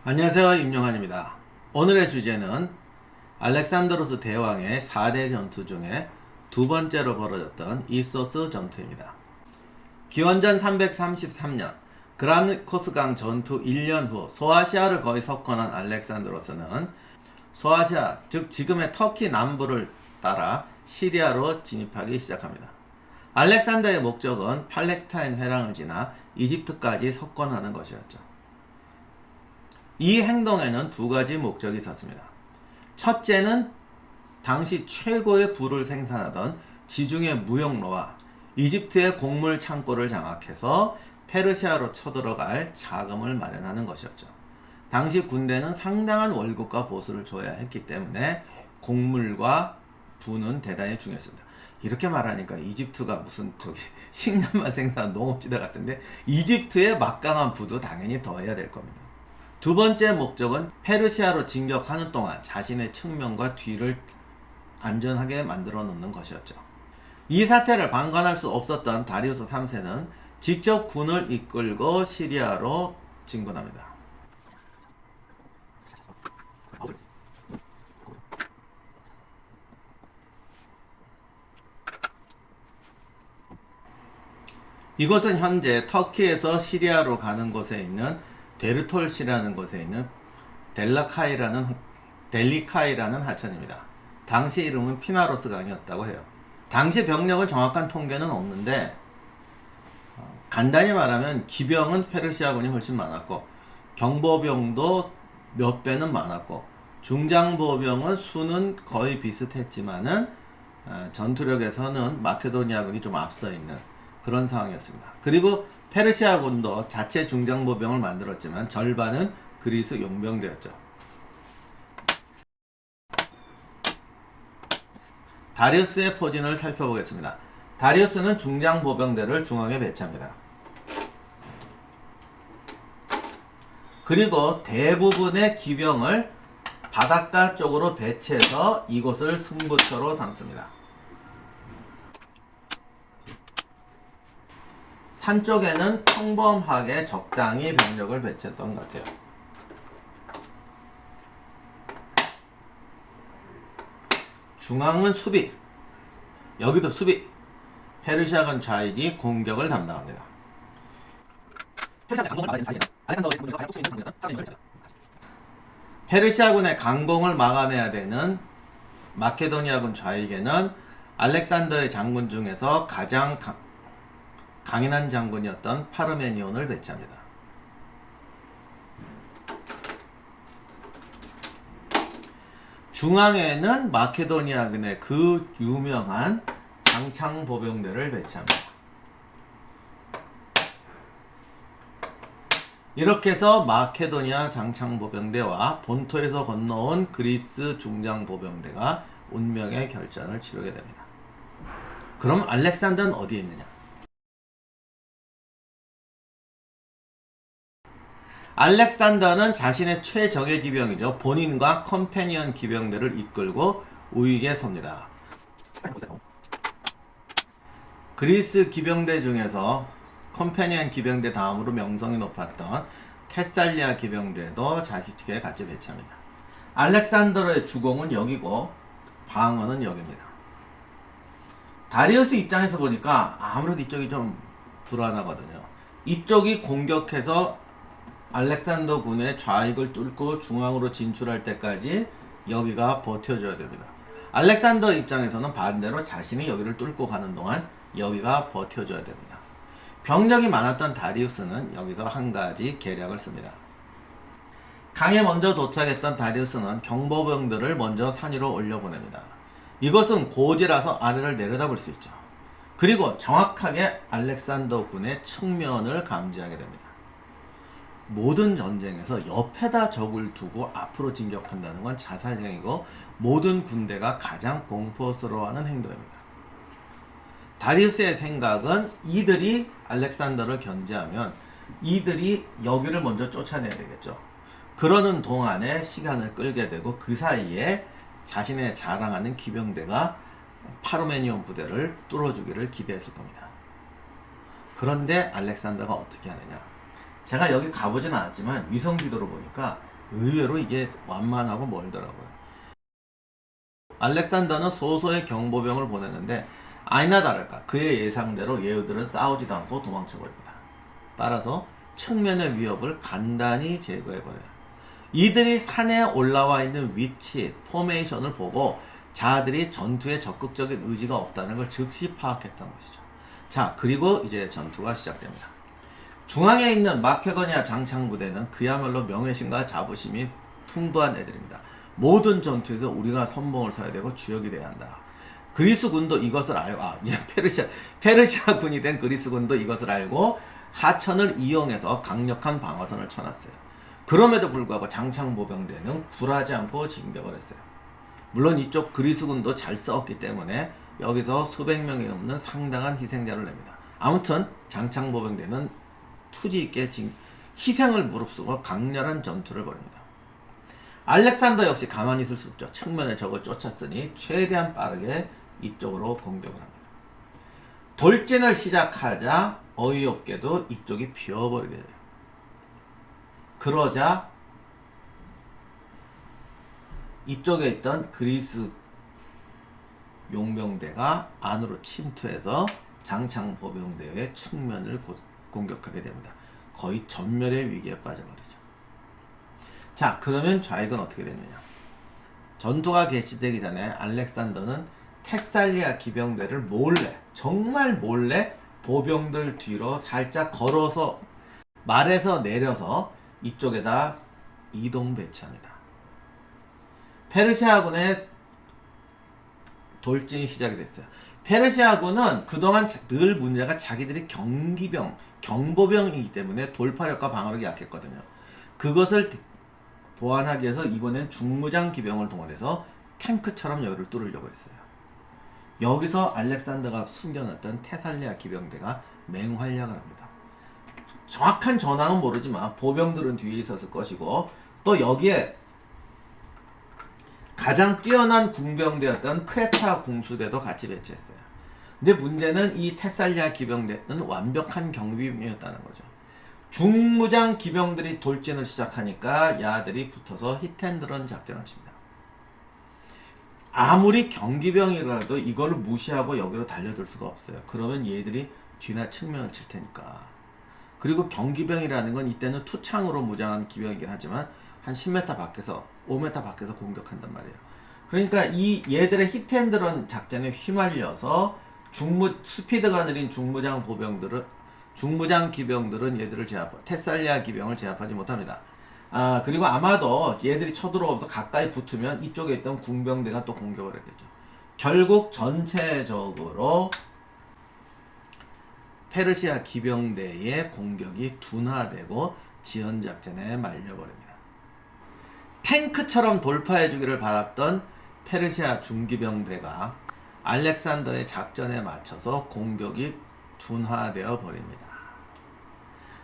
안녕하세요, 임용환입니다. 오늘의 주제는 알렉산드로스 대왕의 4대 전투 중에 두 번째로 벌어졌던 이소스 전투입니다. 기원전 333년 그라니코스강 전투 1년 후 소아시아를 거의 석권한 알렉산드로스는 소아시아, 즉 지금의 터키 남부를 따라 시리아로 진입하기 시작합니다. 알렉산더의 목적은 팔레스타인 회랑을 지나 이집트까지 석권하는 것이었죠. 이 행동에는 두 가지 목적이 있었습니다. 첫째는 당시 최고의 부를 생산하던 지중해 무역로와 이집트의 곡물 창고를 장악해서 페르시아로 쳐들어갈 자금을 마련하는 것이었죠. 당시 군대는 상당한 월급과 보수를 줘야 했기 때문에 곡물과 부는 대단히 중요했습니다. 이렇게 말하니까 이집트가 무슨 식량만 생산한 농업지대 같은데 이집트의 막강한 부도 당연히 더해야 될 겁니다. 두 번째 목적은 페르시아로 진격하는 동안 자신의 측면과 뒤를 안전하게 만들어 놓는 것이었죠. 이 사태를 방관할 수 없었던 다리우스 3세는 직접 군을 이끌고 시리아로 진군합니다. 이곳은 현재 터키에서 시리아로 가는 곳에 있는 데르톨시라는 곳에 있는 델리카이라는 하천입니다. 당시 이름은 피나로스 강이었다고 해요. 당시 병력은 정확한 통계는 없는데 간단히 말하면 기병은 페르시아군이 훨씬 많았고 경보병도 몇 배는 많았고 중장보병은 수는 거의 비슷했지만은 전투력에서는 마케도니아군이 좀 앞서 있는 그런 상황이었습니다. 그리고 페르시아군도 자체 중장보병을 만들었지만 절반은 그리스 용병대였죠. 다리우스의 포진을 살펴보겠습니다. 다리우스는 중장보병대를 중앙에 배치합니다. 그리고 대부분의 기병을 바닷가 쪽으로 배치해서 이곳을 승부처로 삼습니다. 산 쪽에는 평범하게 적당히 병력을 배치했던 것 같아요. 중앙은 수비, 여기도 수비. 페르시아군 좌익이 공격을 담당합니다. 페르시아군의 강공을 막아내야 되는 마케도니아군 좌익에는 알렉산더의 장군 중에서 가장 강인한 장군이었던 파르메니온을 배치합니다. 중앙에는 마케도니아군의 그 유명한 장창보병대를 배치합니다. 이렇게 해서 마케도니아 장창보병대와 본토에서 건너온 그리스 중장보병대가 운명의 결전을 치르게 됩니다. 그럼 알렉산더는 어디에 있느냐? 알렉산더는 자신의 최적의 기병이죠. 본인과 컴패니언 기병대를 이끌고 우익에 섭니다. 그리스 기병대 중에서 컴패니언 기병대 다음으로 명성이 높았던 테살리아 기병대도 자식에게 같이 배치합니다. 알렉산더의 주공은 여기고 방어는 여기입니다. 다리우스 입장에서 보니까 아무래도 이쪽이 좀 불안하거든요. 이쪽이 공격해서 알렉산더 군의 좌익을 뚫고 중앙으로 진출할 때까지 여기가 버텨줘야 됩니다. 알렉산더 입장에서는 반대로 자신이 여기를 뚫고 가는 동안 여기가 버텨줘야 됩니다. 병력이 많았던 다리우스는 여기서 한 가지 계략을 씁니다. 강에 먼저 도착했던 다리우스는 경보병들을 먼저 산 위로 올려보냅니다. 이것은 고지라서 아래를 내려다볼 수 있죠. 그리고 정확하게 알렉산더 군의 측면을 감지하게 됩니다. 모든 전쟁에서 옆에다 적을 두고 앞으로 진격한다는 건 자살행위고 모든 군대가 가장 공포스러워하는 행동입니다. 다리우스의 생각은 이들이 알렉산더를 견제하면 이들이 여기를 먼저 쫓아내야 되겠죠. 그러는 동안에 시간을 끌게 되고 그 사이에 자신의 자랑하는 기병대가 파르메니온 부대를 뚫어주기를 기대했을 겁니다. 그런데 알렉산더가 어떻게 하느냐? 제가 여기 가보진 않았지만 위성지도로 보니까 의외로 이게 완만하고 멀더라고요. 알렉산더는 소소의 경보병을 보냈는데 아니나 다를까 그의 예상대로 얘들은 싸우지도 않고 도망쳐버립니다. 따라서 측면의 위협을 간단히 제거해버려요. 이들이 산에 올라와 있는 위치, 포메이션을 보고 자들이 전투에 적극적인 의지가 없다는 걸 즉시 파악했던 것이죠. 자, 그리고 이제 전투가 시작됩니다. 중앙에 있는 마케도니아 장창부대는 그야말로 명예심과 자부심이 풍부한 애들입니다. 모든 전투에서 우리가 선봉을 서야 되고 주역이 돼야 한다. 그리스 군도 이것을 알고, 이제 페르시아 군이 된 그리스 군도 이것을 알고 하천을 이용해서 강력한 방어선을 쳐놨어요. 그럼에도 불구하고 장창보병대는 굴하지 않고 진격을 했어요. 물론 이쪽 그리스 군도 잘 싸웠기 때문에 여기서 수백 명이 넘는 상당한 희생자를 냅니다. 아무튼 장창보병대는 투지 있게 희생을 무릅쓰고 강렬한 전투를 벌입니다. 알렉산더 역시 가만히 있을 수 없죠. 측면에 적을 쫓았으니 최대한 빠르게 이쪽으로 공격을 합니다. 돌진을 시작하자 어이없게도 이쪽이 비어버리게 돼요. 그러자 이쪽에 있던 그리스 용병대가 안으로 침투해서 장창보병대의 측면을 공격하게 됩니다. 거의 전멸의 위기에 빠져버리죠. 자, 그러면 좌익은 어떻게 되느냐? 전투가 개시되기 전에 알렉산더는 테살리아 기병대를 몰래, 정말 몰래 보병들 뒤로 살짝 걸어서 말에서 내려서 이쪽에다 이동 배치합니다. 페르시아군의 돌진이 시작이 됐어요. 페르시아군은 그동안 늘 문제가 자기들이 경보병이기 때문에 돌파력과 방어력이 약했거든요. 그것을 보완하기 위해서 이번엔 중무장 기병을 동원해서 탱크처럼 여기를 뚫으려고 했어요. 여기서 알렉산더가 숨겨놨던 테살리아 기병대가 맹활약을 합니다. 정확한 전황은 모르지만 보병들은 뒤에 있었을 것이고 또 여기에 가장 뛰어난 궁병대였던 크레타 궁수대도 같이 배치했어요. 근데 문제는 이 테살리아 기병대는 완벽한 경비병이었다는 거죠. 중무장 기병들이 돌진을 시작하니까 야들이 붙어서 히트앤런 작전을 칩니다. 아무리 경기병이라도 이걸 무시하고 여기로 달려들 수가 없어요. 그러면 얘들이 뒤나 측면을 칠 테니까. 그리고 경기병이라는 건 이때는 투창으로 무장한 기병이긴 하지만 한 10m 밖에서 5m 밖에서 공격한단 말이에요. 그러니까 이 얘들의 히트앤런 작전에 휘말려서 스피드가 느린 중무장 기병들은 얘들을 테살리아 기병을 제압하지 못합니다. 그리고 아마도 얘들이 쳐들어오면서 가까이 붙으면 이쪽에 있던 궁병대가 또 공격을 했겠죠. 결국 전체적으로 페르시아 기병대의 공격이 둔화되고 지연작전에 말려버립니다. 탱크처럼 돌파해주기를 바랐던 페르시아 중기병대가 알렉산더의 작전에 맞춰서 공격이 둔화되어 버립니다.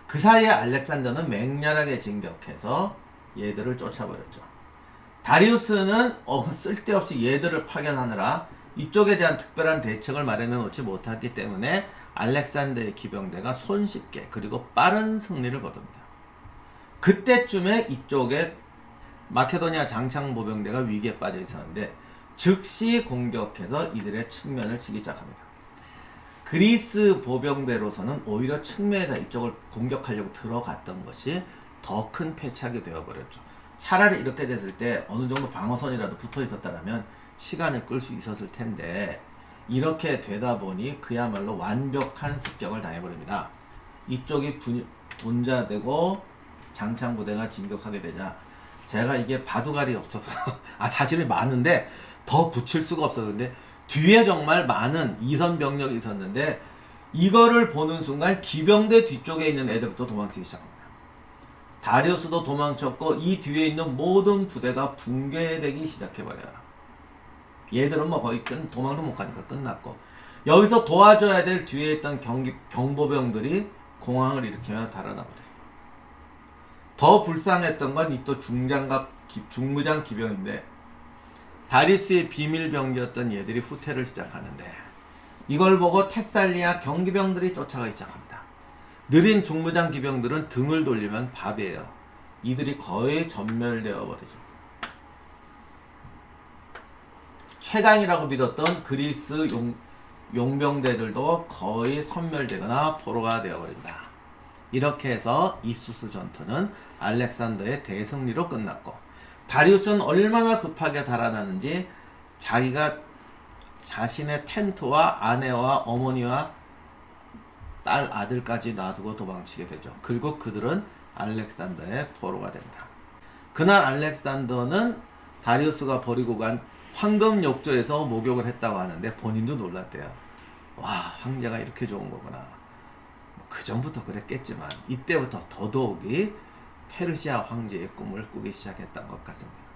그 사이에 알렉산더는 맹렬하게 진격해서 얘들을 쫓아버렸죠. 다리우스는 쓸데없이 얘들을 파견하느라 이쪽에 대한 특별한 대책을 마련해 놓지 못했기 때문에 알렉산더의 기병대가 손쉽게 그리고 빠른 승리를 거둡니다. 그때쯤에 이쪽에 마케도니아 장창보병대가 위기에 빠져 있었는데 즉시 공격해서 이들의 측면을 치기 시작합니다. 그리스 보병대로서는 오히려 측면에다 이쪽을 공격하려고 들어갔던 것이 더 큰 패착이 되어버렸죠. 차라리 이렇게 됐을 때 어느 정도 방어선이라도 붙어 있었다면 시간을 끌 수 있었을 텐데 이렇게 되다 보니 그야말로 완벽한 습격을 당해버립니다. 이쪽이 돈자되고 장창부대가 진격하게 되자 제가 이게 바둑알이 없어서 사실은 많은데 더 붙일 수가 없었는데 뒤에 정말 많은 이선 병력이 있었는데 이거를 보는 순간 기병대 뒤쪽에 있는 애들부터 도망치기 시작합니다. 다리우스도 도망쳤고 이 뒤에 있는 모든 부대가 붕괴되기 시작해버려요. 얘들은 뭐 거의 도망도 못 가니까 끝났고 여기서 도와줘야 될 뒤에 있던 경보병들이 공황을 일으키며 달아나버려요. 더 불쌍했던 건 이 또 중무장 기병인데 다리우스의 비밀병기였던 얘들이 후퇴를 시작하는데 이걸 보고 테살리아 경기병들이 쫓아가기 시작합니다. 느린 중무장 기병들은 등을 돌리면 밥이에요. 이들이 거의 전멸되어 버리죠. 최강이라고 믿었던 그리스 용병대들도 거의 섬멸되거나 포로가 되어버립니다. 이렇게 해서 이수스 전투는 알렉산더의 대승리로 끝났고, 다리우스는 얼마나 급하게 달아나는지 자기가 자신의 텐트와 아내와 어머니와 딸 아들까지 놔두고 도망치게 되죠. 결국 그들은 알렉산더의 포로가 됩니다. 그날 알렉산더는 다리우스가 버리고 간 황금 욕조에서 목욕을 했다고 하는데 본인도 놀랐대요. 와, 황제가 이렇게 좋은 거구나. 그 전부터 그랬겠지만 이때부터 더더욱이 페르시아 황제의 꿈을 꾸기 시작했던 것 같습니다.